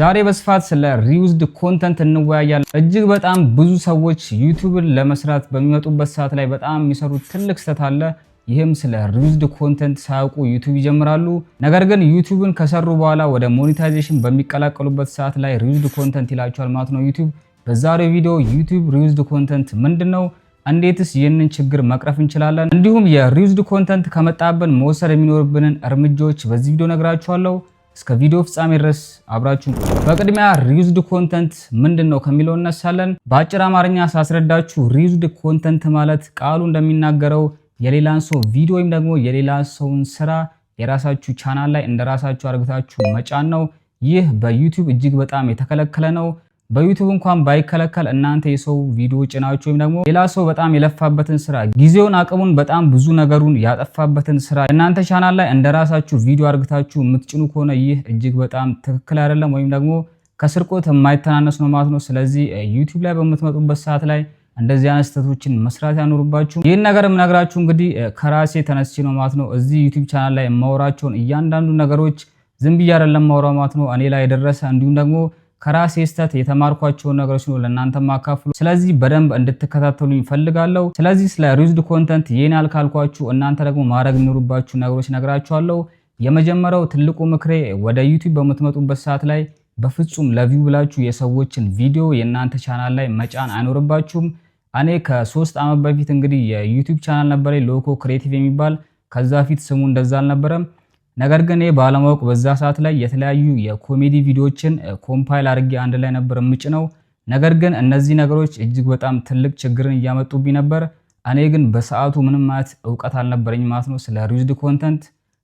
ዛሬ በስፋት ስለ ሪዩዝድ ኮንተንት እንወያያለን። እጅግ በጣም ብዙ ሰዎች ዩቲዩብን ለመስራት በሚመጡበት ሰዓት ላይ በጣም የሚሰሩት ትልቅ ስህተት አለ። ይህም ስለ ሪዩዝድ ኮንተንት ሳያውቁ ዩቲዩብ ይጀምራሉ። ነገር ግን ዩቲዩብን ከሰሩ በኋላ ወደ ሞኔታይዜሽን በሚቀላቀሉበት ሰዓት ላይ ሪዩዝድ ኮንተንት ይላቸዋል ማለት ነው ዩቲዩብ። በዛሬው ቪዲዮ ዩቲዩብ ሪዩዝድ ኮንተንት ምንድነው? እንዴትስ ይህንን ችግር መቅረፍ እንችላለን? እንዲሁም የሪዩዝድ ኮንተንት ከመጣብን መወሰድ የሚኖርብንን እርምጃዎች በዚህ ቪዲዮ ነግራችኋለሁ። እስከ ቪዲዮ ፍጻሜ ድረስ አብራችሁን ቆዩ። በቅድሚያ ሪዩዝድ ኮንተንት ምንድነው ከሚለው እነሳለን። በአጭር አማርኛ ሳስረዳችሁ ሪዩዝድ ኮንተንት ማለት ቃሉ እንደሚናገረው የሌላን ሰው ቪዲዮ ወይም ደግሞ የሌላ ሰውን ስራ የራሳችሁ ቻናል ላይ እንደራሳችሁ አድርጋችሁ መጫን ነው። ይህ በዩቲዩብ እጅግ በጣም የተከለከለ ነው። በዩቲዩብ እንኳን ባይከለከል እናንተ የሰው ቪዲዮ ጭናችሁ ወይም ደግሞ ሌላ ሰው በጣም የለፋበትን ስራ ጊዜውን አቅሙን በጣም ብዙ ነገሩን ያጠፋበትን ስራ እናንተ ቻናል ላይ እንደራሳችሁ ቪዲዮ አድርጋችሁ የምትጭኑ ከሆነ ይህ እጅግ በጣም ትክክል አይደለም፣ ወይም ደግሞ ከስርቆት የማይተናነስ ነው ማለት ነው። ስለዚህ ዩቲዩብ ላይ በምትመጡበት ሰዓት ላይ እንደዚህ አይነት ስህተቶችን መስራት ያኖርባችሁ። ይህን ነገር የምነግራችሁ እንግዲህ ከራሴ ተነስቼ ነው ማለት ነው። እዚህ ዩቲዩብ ቻናል ላይ የማወራቸውን እያንዳንዱ ነገሮች ዝም ብዬ አይደለም ማወራው ማለት ነው። እኔ ላይ የደረሰ እንዲሁም ደግሞ ከራሴ ስህተት የተማርኳቸውን ነገሮች ነው ለእናንተ ማካፍሉ። ስለዚህ በደንብ እንድትከታተሉኝ ፈልጋለሁ። ስለዚህ ስለ ሪዩዝድ ኮንተንት ይሄን ያልካልኳችሁ እናንተ ደግሞ ማድረግ የሚኖርባችሁ ነገሮች ነግራችኋለሁ። የመጀመሪያው ትልቁ ምክሬ ወደ ዩቲዩብ በምትመጡበት ሰዓት ላይ በፍጹም ለቪው ብላችሁ የሰዎችን ቪዲዮ የእናንተ ቻናል ላይ መጫን አይኖርባችሁም። እኔ ከ3 ዓመት በፊት እንግዲህ የዩቲዩብ ቻናል ነበረኝ ሎኮ ክሬቲቭ የሚባል። ከዛ ፊት ስሙ እንደዛ አልነበረም። ነገር ግን ባለማወቅ በዛ ሰዓት ላይ የተለያዩ የኮሜዲ ቪዲዮዎችን ኮምፓይል አድርጌ አንድ ላይ ነበር የምጭነው። ነገር ግን እነዚህ ነገሮች እጅግ በጣም ትልቅ ችግርን እያመጡብኝ ነበር። እኔ ግን በሰዓቱ ምንም ማለት ዕውቀት አልነበረኝ ማለት ነው ስለ ሪዩዝድ ኮንተንት።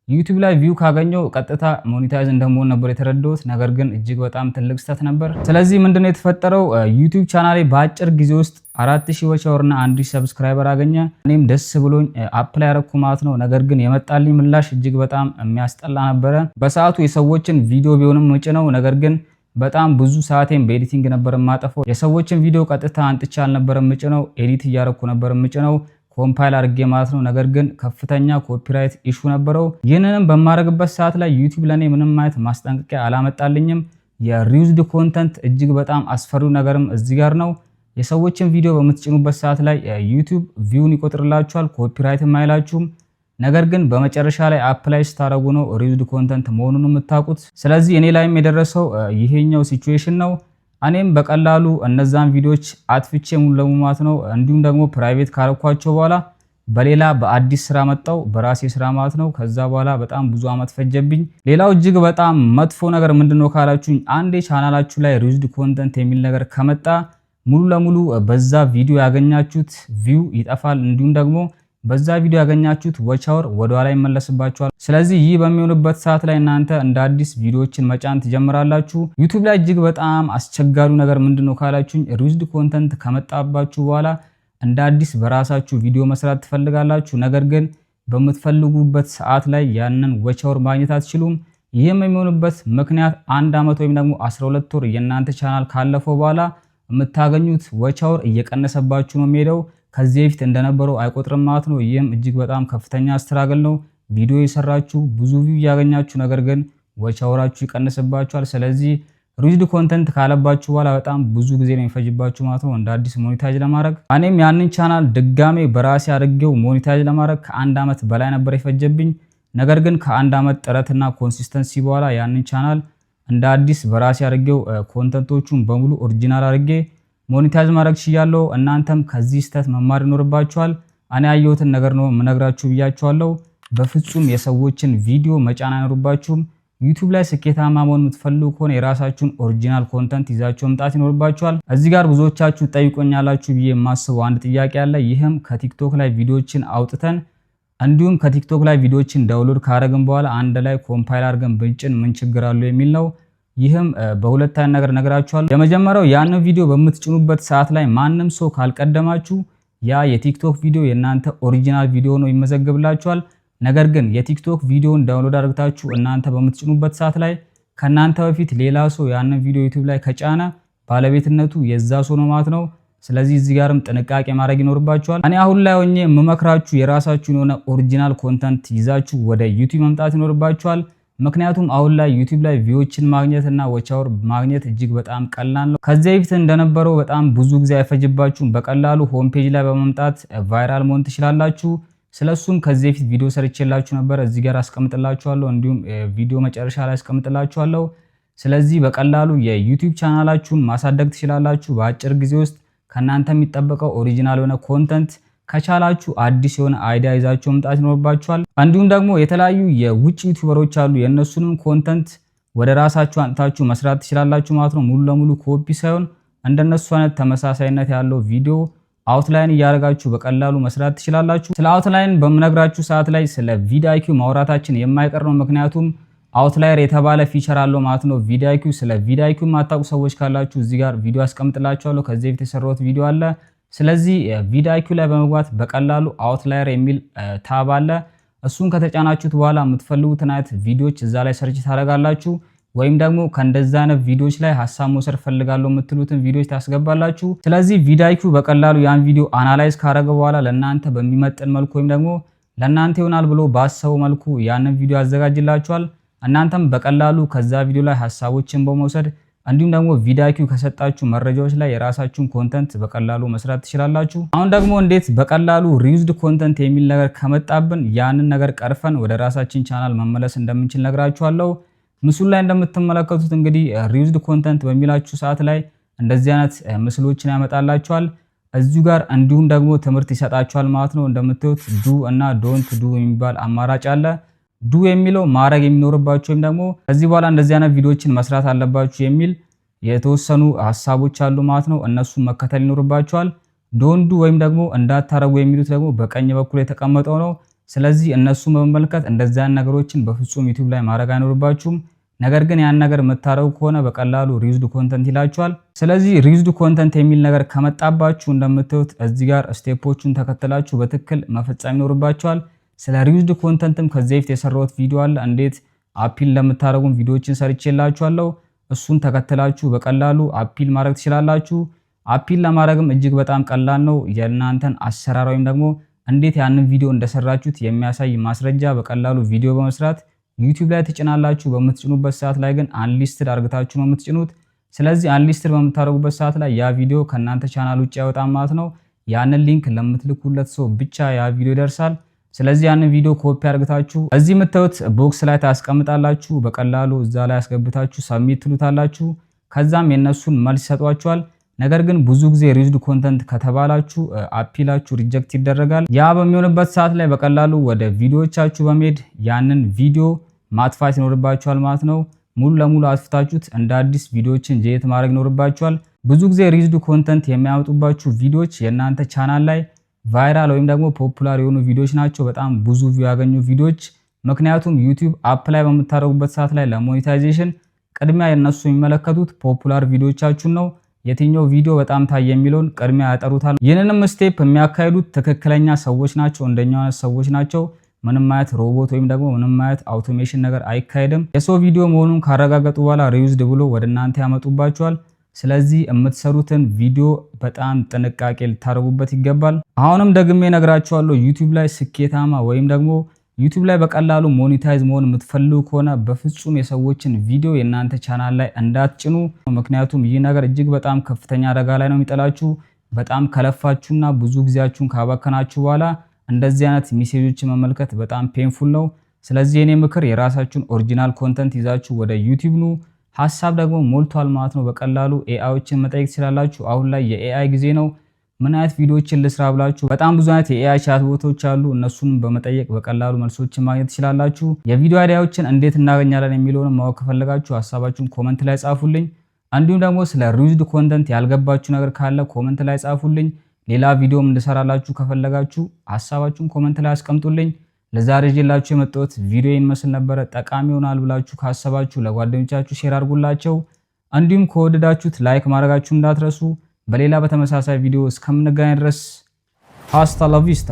ዩቲዩብ ላይ ቪው ካገኘው ቀጥታ ሞኔታይዝ እንደምሆን ነበር የተረዳሁት። ነገር ግን እጅግ በጣም ትልቅ ስህተት ነበር። ስለዚህ ምንድነው የተፈጠረው? ዩቲዩብ ቻናሌ በአጭር ጊዜ ውስጥ 4000 ዋች አወርና 1000 ሰብስክራይበር አገኘ። እኔም ደስ ብሎኝ አፕላይ አደረኩ ማለት ነው። ነገር ግን የመጣልኝ ምላሽ እጅግ በጣም የሚያስጠላ ነበረ። በሰዓቱ የሰዎችን ቪዲዮ ቢሆንም ምጭ ነው። ነገር ግን በጣም ብዙ ሰዓቴን በኤዲቲንግ ነበር የማጠፋው። የሰዎችን ቪዲዮ ቀጥታ አንጥቻ አልነበረም ምጭ ነው፣ ኤዲት እያደረኩ ነበር ምጭ ነው ኮምፓይል አድርጌ ማለት ነው። ነገር ግን ከፍተኛ ኮፒራይት ኢሹ ነበረው። ይህንንም በማድረግበት ሰዓት ላይ ዩቲዩብ ለኔ ምንም አይነት ማስጠንቀቂያ አላመጣልኝም። የሪዩዝድ ኮንተንት እጅግ በጣም አስፈሪው ነገርም እዚህ ጋር ነው። የሰዎችን ቪዲዮ በምትጭኑበት ሰዓት ላይ ዩቲዩብ ቪውን ይቆጥርላችኋል፣ ኮፒራይት የማይላችሁም። ነገር ግን በመጨረሻ ላይ አፕላይ ስታደርጉ ነው ሪዩዝድ ኮንተንት መሆኑን የምታውቁት። ስለዚህ እኔ ላይም የደረሰው ይሄኛው ሲቹዌሽን ነው። እኔም በቀላሉ እነዛን ቪዲዮዎች አጥፍቼ ሙሉ ለሙሉ ማለት ነው እንዲሁም ደግሞ ፕራይቬት ካረኳቸው በኋላ በሌላ በአዲስ ስራ መጣው፣ በራሴ ስራ ማለት ነው። ከዛ በኋላ በጣም ብዙ አመት ፈጀብኝ። ሌላው እጅግ በጣም መጥፎ ነገር ምንድነው ካላችሁኝ፣ አንዴ ቻናላችሁ ላይ ሪዩዝድ ኮንተንት የሚል ነገር ከመጣ ሙሉ ለሙሉ በዛ ቪዲዮ ያገኛችሁት ቪው ይጠፋል፣ እንዲሁም ደግሞ በዛ ቪዲዮ ያገኛችሁት ዋች አወር ወደ ኋላ ይመለስባችኋል። ስለዚህ ይህ በሚሆንበት ሰዓት ላይ እናንተ እንደ አዲስ ቪዲዮዎችን መጫን ትጀምራላችሁ። ዩቲዩብ ላይ እጅግ በጣም አስቸጋሪው ነገር ምንድነው ካላችሁኝ፣ ሪዩዝድ ኮንተንት ከመጣባችሁ በኋላ እንደ አዲስ በራሳችሁ ቪዲዮ መስራት ትፈልጋላችሁ። ነገር ግን በምትፈልጉበት ሰዓት ላይ ያንን ዋች አወር ማግኘት አትችሉም። ይህም የሚሆንበት ምክንያት 1 ዓመት ወይም ደግሞ 12 ወር የእናንተ ቻናል ካለፈው በኋላ የምታገኙት ዋች አወር እየቀነሰባችሁ ነው የሚሄደው። ከዚህ በፊት እንደነበረው አይቆጥርም ማለት ነው። ይህም እጅግ በጣም ከፍተኛ ስትራግል ነው። ቪዲዮ የሰራችሁ ብዙ ቪው ያገኛችሁ፣ ነገር ግን ዋች አወራችሁ ይቀንስባችኋል። ስለዚህ ሪዩዝድ ኮንተንት ካለባችሁ በኋላ በጣም ብዙ ጊዜ ነው የሚፈጅባችሁ ማለት ነው እንደ አዲስ ሞኔታይዝ ለማድረግ። እኔም ያንን ቻናል ድጋሜ በራሴ አድርጌው ሞኔታይዝ ለማድረግ ከ1 ዓመት በላይ ነበር የፈጀብኝ። ነገር ግን ከ1 ዓመት ጥረትና ኮንሲስተንሲ በኋላ ያንን ቻናል እንደ አዲስ በራሴ አድርጌው ኮንተንቶቹን በሙሉ ኦሪጂናል አድርጌ ሞኔታይዝ ማድረግ ችያለሁ። እናንተም ከዚህ ስህተት መማር ይኖርባችኋል። እኔ ያየሁትን ነገር ነው የምነግራችሁ ብያችኋለሁ። በፍጹም የሰዎችን ቪዲዮ መጫን አይኖርባችሁም። ዩቲዩብ ላይ ስኬታማ መሆን የምትፈልጉ ከሆነ የራሳችሁን ኦሪጂናል ኮንተንት ይዛችሁ መምጣት ይኖርባችኋል። እዚህ ጋር ብዙዎቻችሁ ጠይቆኛላችሁ ብዬ የማስበው አንድ ጥያቄ አለ። ይህም ከቲክቶክ ላይ ቪዲዮዎችን አውጥተን እንዲሁም ከቲክቶክ ላይ ቪዲዮዎችን ዳውንሎድ ካረግን በኋላ አንድ ላይ ኮምፓይል አድርገን ብንጭን ምን ችግር አለው የሚል ነው። ይህም በሁለት አይነት ነገር ነግራችኋለሁ። የመጀመሪያው ያንን ቪዲዮ በምትጭኑበት ሰዓት ላይ ማንም ሰው ካልቀደማችሁ ያ የቲክቶክ ቪዲዮ የእናንተ ኦሪጂናል ቪዲዮ ነው ይመዘግብላችኋል። ነገር ግን የቲክቶክ ቪዲዮን ዳውንሎድ አድርጋችሁ እናንተ በምትጭኑበት ሰዓት ላይ ከናንተ በፊት ሌላ ሰው ያንን ቪዲዮ ዩቲዩብ ላይ ከጫነ ባለቤትነቱ የዛ ሰው ነው ማለት ነው። ስለዚህ እዚህ ጋርም ጥንቃቄ ማድረግ ይኖርባችኋል። እኔ አሁን ላይ ሆኜ የምመክራችሁ የራሳችሁን የሆነ ኦሪጂናል ኮንተንት ይዛችሁ ወደ ዩቲዩብ መምጣት ይኖርባችኋል። ምክንያቱም አሁን ላይ ዩቲዩብ ላይ ቪዎችን ማግኘት እና ዋች አወር ማግኘት እጅግ በጣም ቀላል ነው። ከዚህ በፊት እንደነበረው በጣም ብዙ ጊዜ አይፈጅባችሁም። በቀላሉ ሆም ፔጅ ላይ በመምጣት ቫይራል መሆን ትችላላችሁ። ስለሱም ከዚህ በፊት ቪዲዮ ሰርቼላችሁ ነበር። እዚህ ጋር አስቀምጥላችኋለሁ፣ እንዲሁም ቪዲዮ መጨረሻ ላይ አስቀምጥላችኋለሁ። ስለዚህ በቀላሉ የዩቲዩብ ቻናላችሁን ማሳደግ ትችላላችሁ በአጭር ጊዜ ውስጥ። ከናንተ የሚጠበቀው ኦሪጂናል የሆነ ኮንተንት ከቻላችሁ አዲስ የሆነ አይዲያ ይዛችሁ መምጣት ይኖርባችኋል። እንዲሁም ደግሞ የተለያዩ የውጭ ዩቲዩበሮች አሉ፣ የእነሱንም ኮንተንት ወደ ራሳችሁ አንጥታችሁ መስራት ትችላላችሁ ማለት ነው። ሙሉ ለሙሉ ኮፒ ሳይሆን እንደነሱ አይነት ተመሳሳይነት ያለው ቪዲዮ አውትላይን እያደረጋችሁ በቀላሉ መስራት ትችላላችሁ። ስለ አውትላይን በምነግራችሁ ሰዓት ላይ ስለ ቪዲአይኪው ማውራታችን የማይቀር ነው። ምክንያቱም አውትላየር የተባለ ፊቸር አለው ማለት ነው ቪዲአይኪው። ስለ ቪዲአይኪው የማታውቁ ሰዎች ካላችሁ እዚህ ጋር ቪዲዮ አስቀምጥላችኋለሁ። ከዚህ በፊት የሰራሁት ቪዲዮ አለ። ስለዚህ ቪዲአይኪው ላይ በመግባት በቀላሉ አውትላየር የሚል ታብ አለ። እሱን ከተጫናችሁት በኋላ የምትፈልጉትን አይነት ቪዲዮዎች እዛ ላይ ሰርች ታደርጋላችሁ። ወይም ደግሞ ከእንደዛ አይነት ቪዲዮዎች ላይ ሀሳብ መውሰድ ፈልጋለሁ የምትሉትን ቪዲዮዎች ታስገባላችሁ። ስለዚህ ቪዲአይኪው በቀላሉ ያን ቪዲዮ አናላይዝ ካደረገ በኋላ ለእናንተ በሚመጥን መልኩ ወይም ደግሞ ለእናንተ ይሆናል ብሎ ባሰበው መልኩ ያንን ቪዲዮ ያዘጋጅላችኋል። እናንተም በቀላሉ ከዛ ቪዲዮ ላይ ሀሳቦችን በመውሰድ እንዲሁም ደግሞ ቪዲአይኪው ከሰጣችሁ መረጃዎች ላይ የራሳችሁን ኮንተንት በቀላሉ መስራት ትችላላችሁ። አሁን ደግሞ እንዴት በቀላሉ ሪዩዝድ ኮንተንት የሚል ነገር ከመጣብን ያንን ነገር ቀርፈን ወደ ራሳችን ቻናል መመለስ እንደምንችል ነግራችኋለሁ። ምስሉ ላይ እንደምትመለከቱት እንግዲህ ሪዩዝድ ኮንተንት በሚላችሁ ሰዓት ላይ እንደዚህ አይነት ምስሎችን ያመጣላችኋል። እዚሁ ጋር እንዲሁም ደግሞ ትምህርት ይሰጣችኋል ማለት ነው። እንደምታዩት ዱ እና ዶንት ዱ የሚባል አማራጭ አለ። ዱ የሚለው ማድረግ የሚኖርባችሁ ወይም ደግሞ ከዚህ በኋላ እንደዚህ አይነት ቪዲዮዎችን መስራት አለባችሁ የሚል የተወሰኑ ሀሳቦች አሉ ማለት ነው። እነሱን መከተል ይኖርባችኋል። ዶንት ዱ ወይም ደግሞ እንዳታረጉ የሚሉት ደግሞ በቀኝ በኩል የተቀመጠው ነው። ስለዚህ እነሱን በመመልከት እንደዚህ አይነት ነገሮችን በፍጹም ዩቲዩብ ላይ ማድረግ አይኖርባችሁም። ነገር ግን ያን ነገር የምታረጉ ከሆነ በቀላሉ ሪዩዝድ ኮንተንት ይላችኋል። ስለዚህ ሪዩዝድ ኮንተንት የሚል ነገር ከመጣባችሁ እንደምታዩት እዚህ ጋር ስቴፖቹን ተከትላችሁ በትክክል መፈጸም ይኖርባችኋል። ስለ ሪዩዝድ ኮንተንትም ከዚህ በፊት የሰራሁት ቪዲዮ አለ። እንዴት አፒል እንደምታደርጉም ቪዲዮዎችን ሰርቼላችኋለሁ። እሱን ተከትላችሁ በቀላሉ አፒል ማድረግ ትችላላችሁ። አፒል ለማድረግም እጅግ በጣም ቀላል ነው። የእናንተን አሰራር ወይም ደግሞ እንዴት ያንን ቪዲዮ እንደሰራችሁት የሚያሳይ ማስረጃ በቀላሉ ቪዲዮ በመስራት ዩቲዩብ ላይ ትጭናላችሁ። በምትጭኑበት ሰዓት ላይ ግን አንሊስትድ አድርጋችሁ ነው የምትጭኑት። ስለዚህ አንሊስትድ በምታደርጉበት ሰዓት ላይ ያ ቪዲዮ ከእናንተ ቻናል ውጭ ያወጣል ማለት ነው። ያንን ሊንክ ለምትልኩለት ሰው ብቻ ያ ቪዲዮ ይደርሳል። ስለዚህ ያንን ቪዲዮ ኮፒ አድርጋችሁ እዚህ የምታዩት ቦክስ ላይ ታስቀምጣላችሁ። በቀላሉ እዛ ላይ አስገብታችሁ ሰብሚት ትሉታላችሁ። ከዛም የነሱን መልስ ይሰጧችኋል። ነገር ግን ብዙ ጊዜ ሪዩዝድ ኮንተንት ከተባላችሁ አፒላችሁ ሪጀክት ይደረጋል። ያ በሚሆንበት ሰዓት ላይ በቀላሉ ወደ ቪዲዮዎቻችሁ በመሄድ ያንን ቪዲዮ ማጥፋት ይኖርባችኋል ማለት ነው። ሙሉ ለሙሉ አጥፍታችሁት እንደ አዲስ ቪዲዮዎችን ጄኔሬት ማድረግ ይኖርባችኋል። ብዙ ጊዜ ሪዩዝድ ኮንተንት የሚያመጡባችሁ ቪዲዮዎች የእናንተ ቻናል ላይ ቫይራል ወይም ደግሞ ፖፑላር የሆኑ ቪዲዮዎች ናቸው። በጣም ብዙ ቪው ያገኙ ቪዲዮዎች። ምክንያቱም ዩቲዩብ አፕ ላይ በምታደርጉበት ሰዓት ላይ ለሞኔታይዜሽን ቅድሚያ የነሱ የሚመለከቱት ፖፑላር ቪዲዮዎቻችሁን ነው። የትኛው ቪዲዮ በጣም ታየ የሚለውን ቅድሚያ ያጠሩታል። ይህንንም ስቴፕ የሚያካሂዱት ትክክለኛ ሰዎች ናቸው፣ እንደኛው አይነት ሰዎች ናቸው። ምንም አይነት ሮቦት ወይም ደግሞ ምንም አይነት አውቶሜሽን ነገር አይካሄድም። የሰው ቪዲዮ መሆኑን ካረጋገጡ በኋላ ሪዩዝድ ብሎ ወደ እናንተ ያመጡባችኋል። ስለዚህ የምትሰሩትን ቪዲዮ በጣም ጥንቃቄ ልታደርጉበት ይገባል። አሁንም ደግሜ ነግራችኋለሁ፣ ዩቲዩብ ላይ ስኬታማ ወይም ደግሞ ዩቲዩብ ላይ በቀላሉ ሞኔታይዝ መሆን የምትፈልጉ ከሆነ በፍጹም የሰዎችን ቪዲዮ የእናንተ ቻናል ላይ እንዳትጭኑ። ምክንያቱም ይህ ነገር እጅግ በጣም ከፍተኛ አደጋ ላይ ነው የሚጠላችሁ። በጣም ከለፋችሁና ብዙ ጊዜያችሁን ካባከናችሁ በኋላ እንደዚህ አይነት ሜሴጆችን መመልከት በጣም ፔንፉል ነው። ስለዚህ የኔ ምክር የራሳችሁን ኦሪጂናል ኮንተንት ይዛችሁ ወደ ዩቲዩብ ኑ። ሀሳብ ደግሞ ሞልቷል ማለት ነው። በቀላሉ ኤአይዎችን መጠየቅ ትችላላችሁ። አሁን ላይ የኤአይ ጊዜ ነው። ምን አይነት ቪዲዮዎችን ልስራ ብላችሁ በጣም ብዙ አይነት የኤአይ ቻት ቦቶች አሉ። እነሱንም በመጠየቅ በቀላሉ መልሶችን ማግኘት ትችላላችሁ። የቪዲዮ አይዲያዎችን እንዴት እናገኛለን የሚለውን ማወቅ ከፈለጋችሁ ሀሳባችሁን ኮመንት ላይ ጻፉልኝ። እንዲሁም ደግሞ ስለ ሪዩዝድ ኮንተንት ያልገባችሁ ነገር ካለ ኮመንት ላይ ጻፉልኝ። ሌላ ቪዲዮም እንድሰራላችሁ ከፈለጋችሁ ሀሳባችሁን ኮመንት ላይ አስቀምጡልኝ። ለዛሬ ይዤላችሁ የመጣሁት ቪዲዮ ይመስል ነበረ። ጠቃሚ ይሆናል ብላችሁ ካሰባችሁ ለጓደኞቻችሁ ሼር አድርጉላቸው። እንዲሁም ከወደዳችሁት ላይክ ማድረጋችሁ እንዳትረሱ። በሌላ በተመሳሳይ ቪዲዮ እስከምንገናኝ ድረስ ሃስታ ላ ቪስታ።